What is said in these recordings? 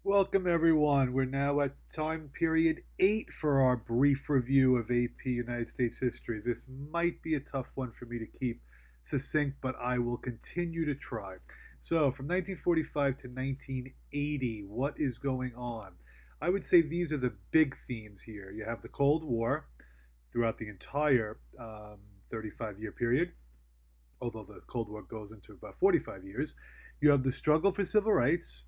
Welcome, everyone. We're now at time period 8 for our brief review of AP United States history. This might be a tough one for me to keep succinct, but I will continue to try. So, from 1945 to 1980, what is going on? I would say these are the big themes here. You have the Cold War throughout the entire 35-year period, although the Cold War goes into about 45 years. You have the struggle for civil rights,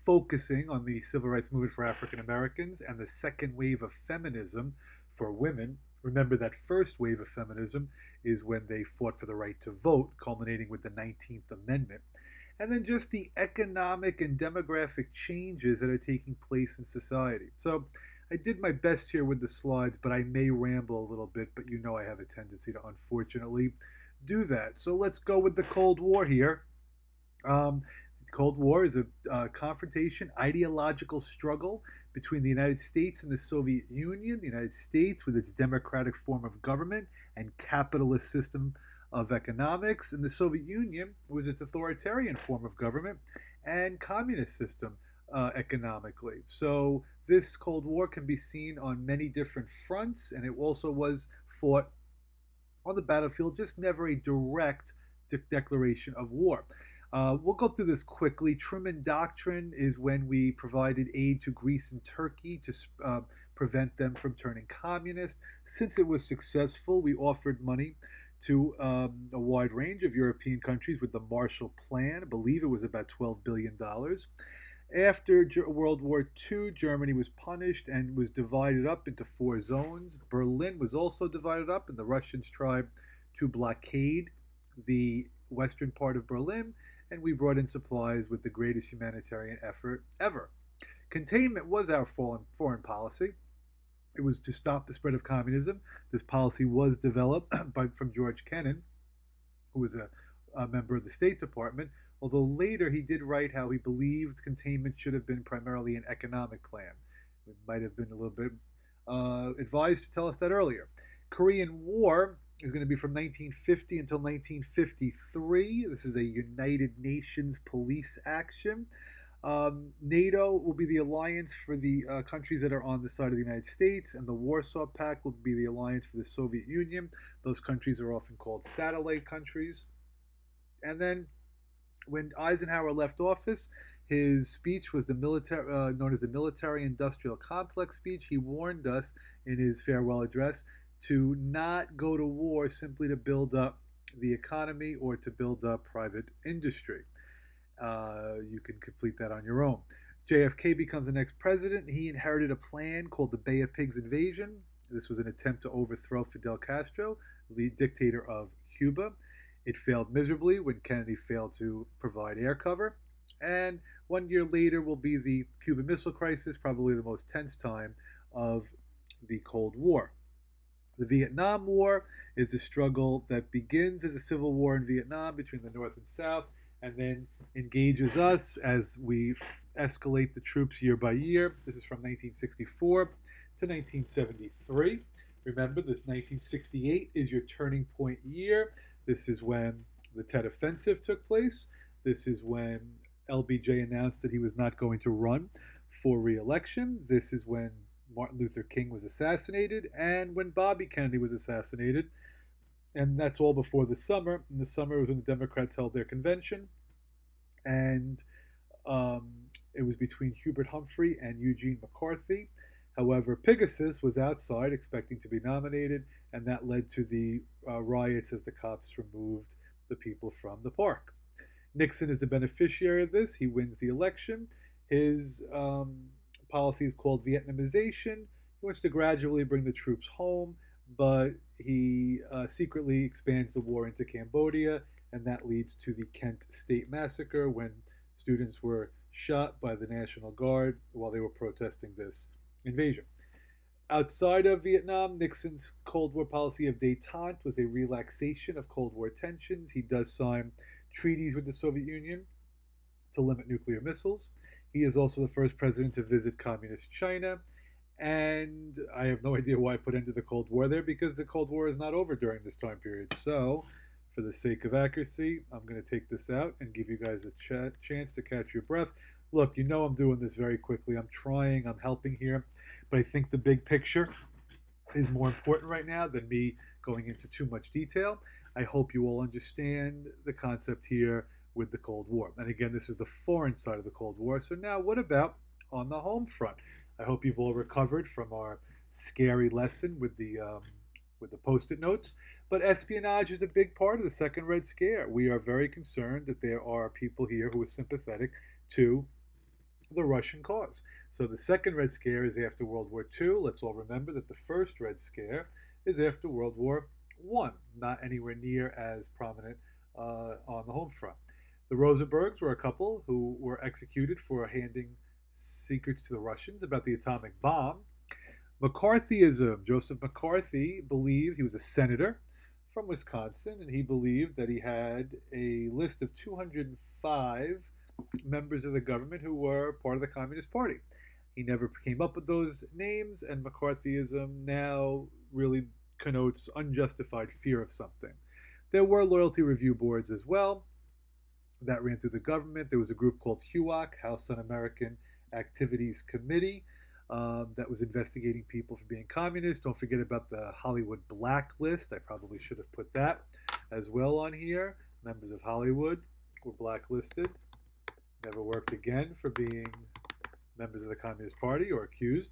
focusing on the civil rights movement for African Americans and the second wave of feminism for women. Remember that first wave of feminism is when they fought for the right to vote, culminating with the 19th Amendment. And then just the economic and demographic changes that are taking place in society. So I did my best here with the slides, but I may ramble a little bit, but you know I have a tendency to unfortunately do that. So let's go with the Cold War here. The Cold War is a confrontation, ideological struggle between the United States and the Soviet Union. The United States, with its democratic form of government and capitalist system of economics, and the Soviet Union was its authoritarian form of government and communist system economically. So this Cold War can be seen on many different fronts, and it also was fought on the battlefield, just never a direct declaration of war. We'll go through this quickly. Truman Doctrine is when we provided aid to Greece and Turkey to prevent them from turning communist. Since it was successful, we offered money to a wide range of European countries with the Marshall Plan. I believe it was about $12 billion. After World War II, Germany was punished and was divided up into four zones. Berlin was also divided up, and the Russians tried to blockade the western part of Berlin, and we brought in supplies with the greatest humanitarian effort ever. Containment was our foreign policy. It was to stop the spread of communism. This policy was developed from George Kennan, who was a member of the State Department, although later he did write how he believed containment should have been primarily an economic plan. It might have been a little bit advised to tell us that earlier. Korean War is going to be from 1950 until 1953. This is a United Nations police action. NATO will be the alliance for the countries that are on the side of the United States, and the Warsaw Pact will be the alliance for the Soviet Union. Those countries are often called satellite countries. And then when Eisenhower left office, his speech was the military, known as the military-industrial complex speech. He warned us in his farewell address to not go to war simply to build up the economy or to build up private industry. You can complete that on your own. JFK becomes the next president. He inherited a plan called the Bay of Pigs invasion. This was an attempt to overthrow Fidel Castro, the dictator of Cuba. It failed miserably when Kennedy failed to provide air cover. And 1 year later will be the Cuban Missile Crisis, probably the most tense time of the Cold War. The Vietnam War is a struggle that begins as a civil war in Vietnam between the North and South, and then engages us as we escalate the troops year by year. This is from 1964 to 1973. Remember, this 1968 is your turning point year. This is when the Tet Offensive took place. This is when LBJ announced that he was not going to run for re-election. This is when Martin Luther King was assassinated, and when Bobby Kennedy was assassinated. And that's all before the summer. In the summer was when the Democrats held their convention, and um, it was between Hubert Humphrey and Eugene McCarthy. However, Pegasus was outside expecting to be nominated, and that led to the riots as the cops removed the people from the park. Nixon is the beneficiary of this. He wins the election. His policy is called Vietnamization. He wants to gradually bring the troops home, but he secretly expands the war into Cambodia, and that leads to the Kent State Massacre when students were shot by the National Guard while they were protesting this invasion. Outside of Vietnam, Nixon's Cold War policy of détente was a relaxation of Cold War tensions. He does sign treaties with the Soviet Union to limit nuclear missiles. He is also the first president to visit communist China. And I have no idea why I put end to the Cold War there, because the Cold War is not over during this time period. So, for the sake of accuracy, I'm going to take this out and give you guys a chance to catch your breath. Look, you know I'm doing this very quickly. I'm trying, I'm helping here, but I think the big picture is more important right now than me going into too much detail. I hope you all understand the concept here with the Cold War. And again, this is the foreign side of the Cold War. So now, what about on the home front? I hope you've all recovered from our scary lesson with the post-it notes. But espionage is a big part of the Second Red Scare. We are very concerned that there are people here who are sympathetic to the Russian cause. So the second Red Scare is after World War II. Let's all remember that the first Red Scare is after World War I, not anywhere near as prominent on the home front. The Rosenbergs were a couple who were executed for handing secrets to the Russians about the atomic bomb. McCarthyism. Joseph McCarthy believed he was a senator from Wisconsin, and he believed that he had a list of 205 members of the government who were part of the Communist Party. He never came up with those names, and McCarthyism now really connotes unjustified fear of something. There were loyalty review boards as well that ran through the government. There was a group called HUAC, House Un-American Activities Committee, that was investigating people for being communists. Don't forget about the Hollywood blacklist. I probably should have put that as well on here. Members of Hollywood were blacklisted, never worked again for being members of the Communist Party or accused.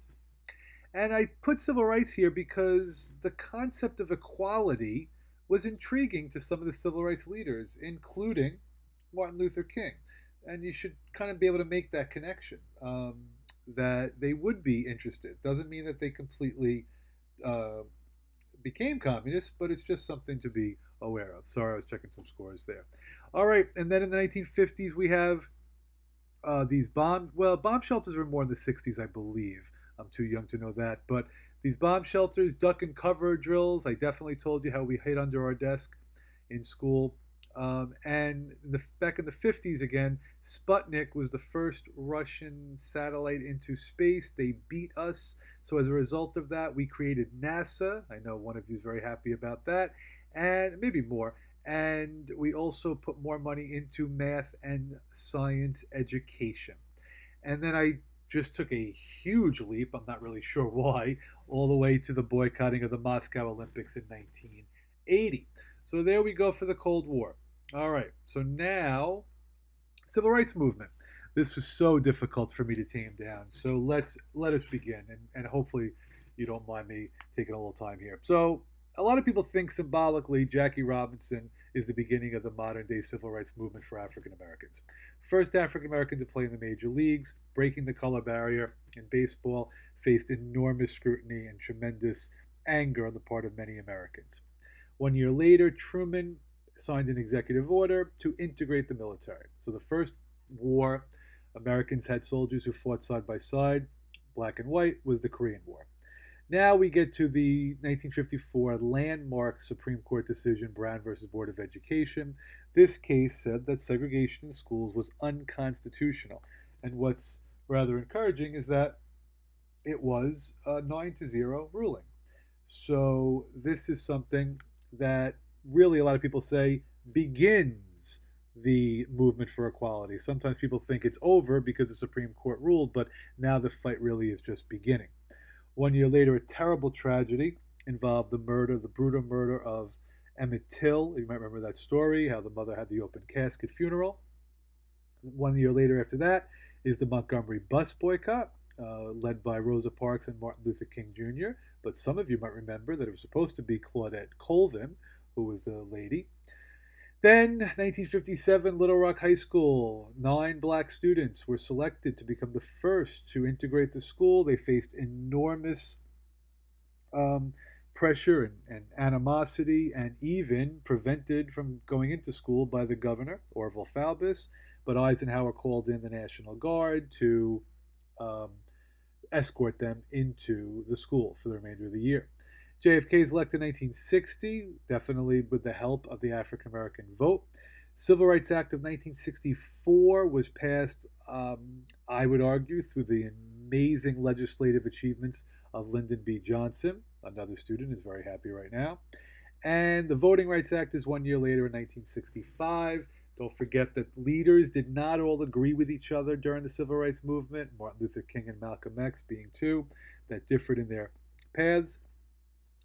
And I put civil rights here because the concept of equality was intriguing to some of the civil rights leaders, including Martin Luther King. And you should kind of be able to make that connection, that they would be interested. Doesn't mean that they completely uh, became communists, but it's just something to be aware of. Sorry, I was checking some scores there. All right, and then in the 1950s, we have these bomb shelters were more in the 60s, I believe. I'm too young to know that. But these bomb shelters, duck and cover drills, I definitely told you how we hid under our desk in school. Back in the 50s again, Sputnik was the first Russian satellite into space. They beat us. So as a result of that, we created NASA. I know one of you is very happy about that, and maybe more. And we also put more money into math and science education. And then I just took a huge leap, I'm not really sure why, all the way to the boycotting of the Moscow Olympics in 1980. So there we go for the Cold War. All right, so now, civil rights movement. This was so difficult for me to tame down. So let us begin, and hopefully you don't mind me taking a little time here. So a lot of people think symbolically Jackie Robinson is the beginning of the modern day civil rights movement for African Americans. First African American to play in the major leagues, breaking the color barrier in baseball, faced enormous scrutiny and tremendous anger on the part of many Americans. 1 year later, Truman signed an executive order to integrate the military. So the first war Americans had soldiers who fought side by side, black and white, was the Korean War. Now we get to the 1954 landmark Supreme Court decision, Brown versus Board of Education. This case said that segregation in schools was unconstitutional. And what's rather encouraging is that it was a 9-0 ruling. So this is something that really a lot of people say begins the movement for equality. Sometimes people think it's over because the Supreme Court ruled, but now the fight really is just beginning. 1 year later, a terrible tragedy involved the brutal murder of Emmett Till. You might remember that story, how the mother had the open casket funeral. 1 year later after that is the Montgomery bus boycott, led by Rosa Parks and Martin Luther King Jr. But some of you might remember that it was supposed to be Claudette Colvin, who was the lady. Then, 1957, Little Rock High School. 9 black students were selected to become the first to integrate the school. They faced enormous pressure and animosity, and even prevented from going into school by the governor, Orville Faubus. But Eisenhower called in the National Guard to um, escort them into the school for the remainder of the year. JFK is elected in 1960, definitely with the help of the African American vote. Civil Rights Act of 1964 was passed, I would argue, through the amazing legislative achievements of Lyndon B. Johnson. Another student is very happy right now. And the Voting Rights Act is 1 year later in 1965, Don't forget that leaders did not all agree with each other during the civil rights movement, Martin Luther King and Malcolm X being two that differed in their paths.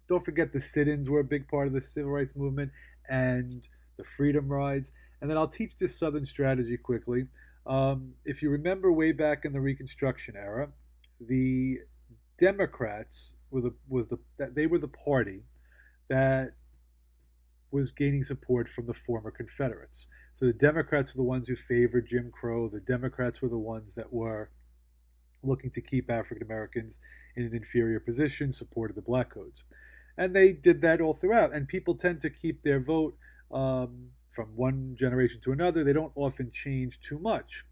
Don't forget the sit-ins were a big part of the civil rights movement and the freedom rides. And then I'll teach this Southern strategy quickly. If you remember way back in the Reconstruction era, the Democrats they were the party that was gaining support from the former Confederates. So the Democrats were the ones who favored Jim Crow. The Democrats were the ones that were looking to keep African Americans in an inferior position, supported the Black Codes. And they did that all throughout. And people tend to keep their vote from one generation to another. They don't often change too much.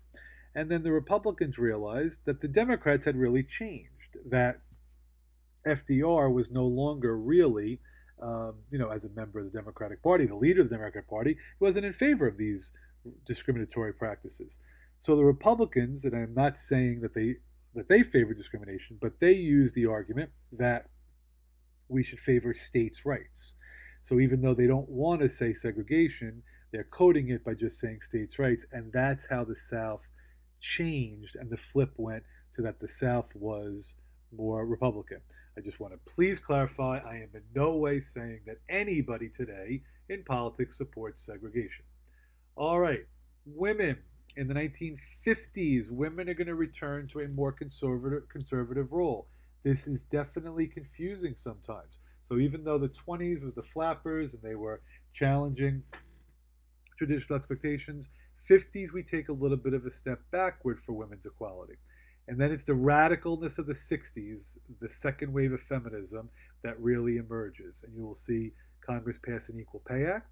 And then the Republicans realized that the Democrats had really changed, that FDR was no longer really, as a member of the Democratic Party, the leader of the Democratic Party, he wasn't in favor of these discriminatory practices. So the Republicans, and I'm not saying that they favor discrimination, but they use the argument that we should favor states' rights. So even though they don't want to say segregation, they're coding it by just saying states' rights, and that's how the South changed, and the flip went to that the South was more Republican. I just want to please clarify, I am in no way saying that anybody today in politics supports segregation. All right, women. In the 1950s, women are going to return to a more conservative role. This is definitely confusing sometimes. So even though the 20s was the flappers and they were challenging traditional expectations, 50s we take a little bit of a step backward for women's equality. And then it's the radicalness of the 60s, the second wave of feminism, that really emerges. And you will see Congress pass an Equal Pay Act.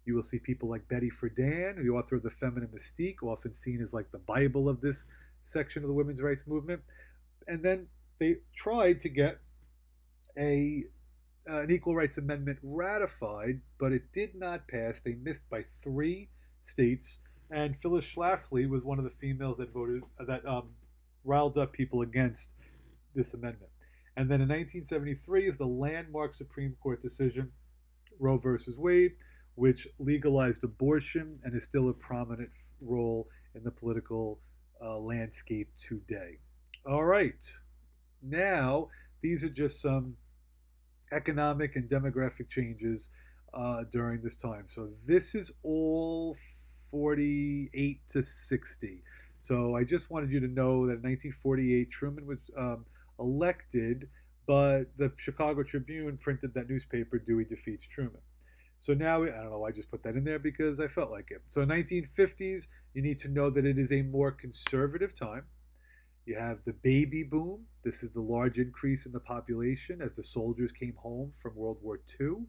You will see people like Betty Friedan, the author of The Feminine Mystique, often seen as like the Bible of this section of the women's rights movement. And then they tried to get an equal rights amendment ratified, but it did not pass. They missed by 3 states, and Phyllis Schlafly was one of the females that voted that riled up people against this amendment. And then in 1973 is the landmark Supreme Court decision, Roe versus Wade, which legalized abortion and is still a prominent role in the political landscape today. All right, now these are just some economic and demographic changes during this time. So this is all 48 to 60. So I just wanted you to know that in 1948, Truman was elected, but the Chicago Tribune printed that newspaper, Dewey Defeats Truman. So now, I don't know, I just put that in there because I felt like it. So 1950s, you need to know that it is a more conservative time. You have the baby boom. This is the large increase in the population as the soldiers came home from World War II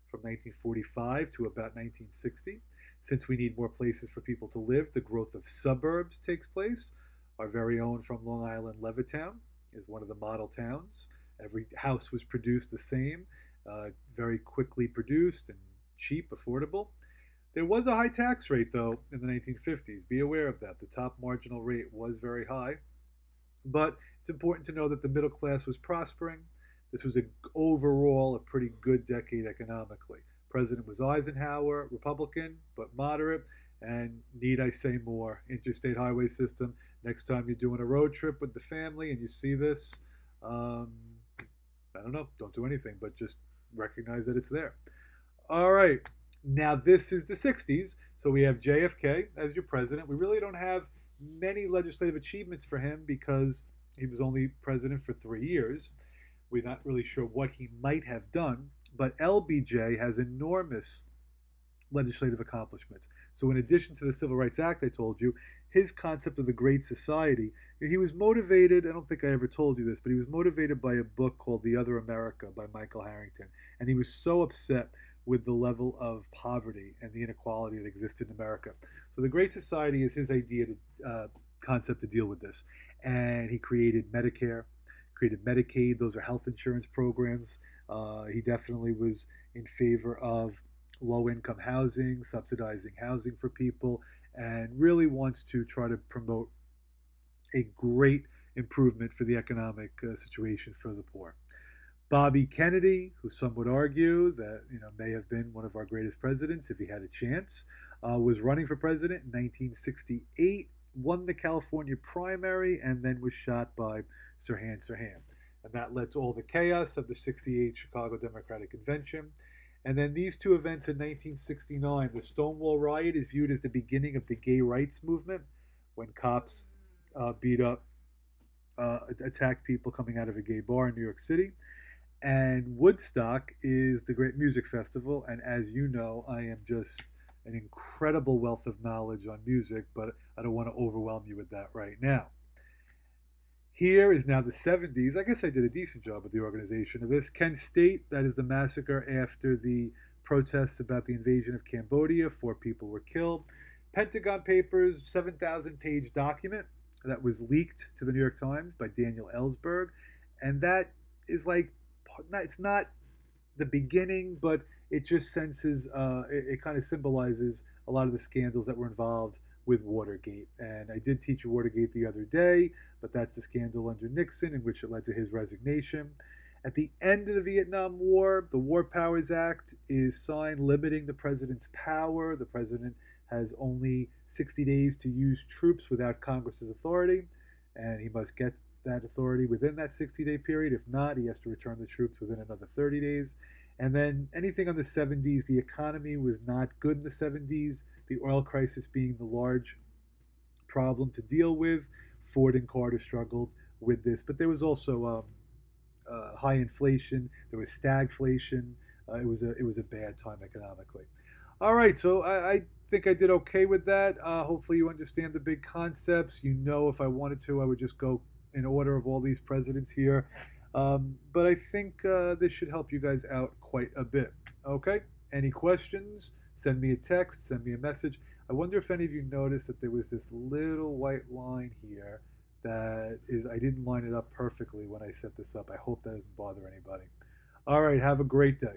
from 1945 to about 1960. Since we need more places for people to live, the growth of suburbs takes place. Our very own from Long Island, Levittown, is one of the model towns. Every house was produced the same, very quickly produced and cheap, affordable. There was a high tax rate, though, in the 1950s. Be aware of that. The top marginal rate was very high. But it's important to know that the middle class was prospering. This was overall a pretty good decade economically. President was Eisenhower, Republican, but moderate. And need I say more? Interstate highway system. Next time you're doing a road trip with the family and you see this, I don't know, don't do anything, but just recognize that it's there. All right, now this is the 60s. So we have JFK as your president. We really don't have many legislative achievements for him because he was only president for 3 years. We're not really sure what he might have done, but LBJ has enormous legislative accomplishments. So in addition to the Civil Rights Act I told you, his concept of the Great Society, he was motivated, I don't think I ever told you this, but he was motivated by a book called The Other America by Michael Harrington. And he was so upset with the level of poverty and the inequality that existed in America. So the Great Society is his idea concept to deal with this. And he created Medicare, created Medicaid. Those are health insurance programs. He definitely was in favor of low-income housing, subsidizing housing for people, and really wants to try to promote a great improvement for the economic situation for the poor. Bobby Kennedy, who some would argue that may have been one of our greatest presidents if he had a chance, was running for president in 1968, won the California primary, and then was shot by Sirhan Sirhan. And that led to all the chaos of the 68 Chicago Democratic Convention. And then these two events in 1969, the Stonewall Riot is viewed as the beginning of the gay rights movement when cops beat up, attacked people coming out of a gay bar in New York City. And Woodstock is the great music festival. And as you know, I am just an incredible wealth of knowledge on music, but I don't want to overwhelm you with that right now. Here is now the 70s. I guess I did a decent job with the organization of this. Kent State, that is the massacre after the protests about the invasion of Cambodia. 4 people were killed. Pentagon Papers, 7,000-page document that was leaked to the New York Times by Daniel Ellsberg. And that is like, it's not the beginning, but it just senses, it kind of symbolizes a lot of the scandals that were involved with Watergate. And I did teach Watergate the other day, but that's the scandal under Nixon, in which it led to his resignation. At the end of the Vietnam War, the War Powers Act is signed, limiting the president's power. The president has only 60 days to use troops without Congress's authority, and he must get that authority within that 60-day period. If not, he has to return the troops within another 30 days. And then anything on the 70s, the economy was not good in the 70s, the oil crisis being the large problem to deal with. Ford and Carter struggled with this, but there was also high inflation. There was stagflation. It was a bad time economically. All right, so I think I did okay with that. Hopefully, you understand the big concepts. You know, if I wanted to, I would just go in order of all these presidents here. But I think this should help you guys out quite a bit. Okay? Any questions? Send me a text, send me a message. I wonder if any of you noticed that there was this little white line here that is, I didn't line it up perfectly when I set this up. I hope that doesn't bother anybody. All right, have a great day.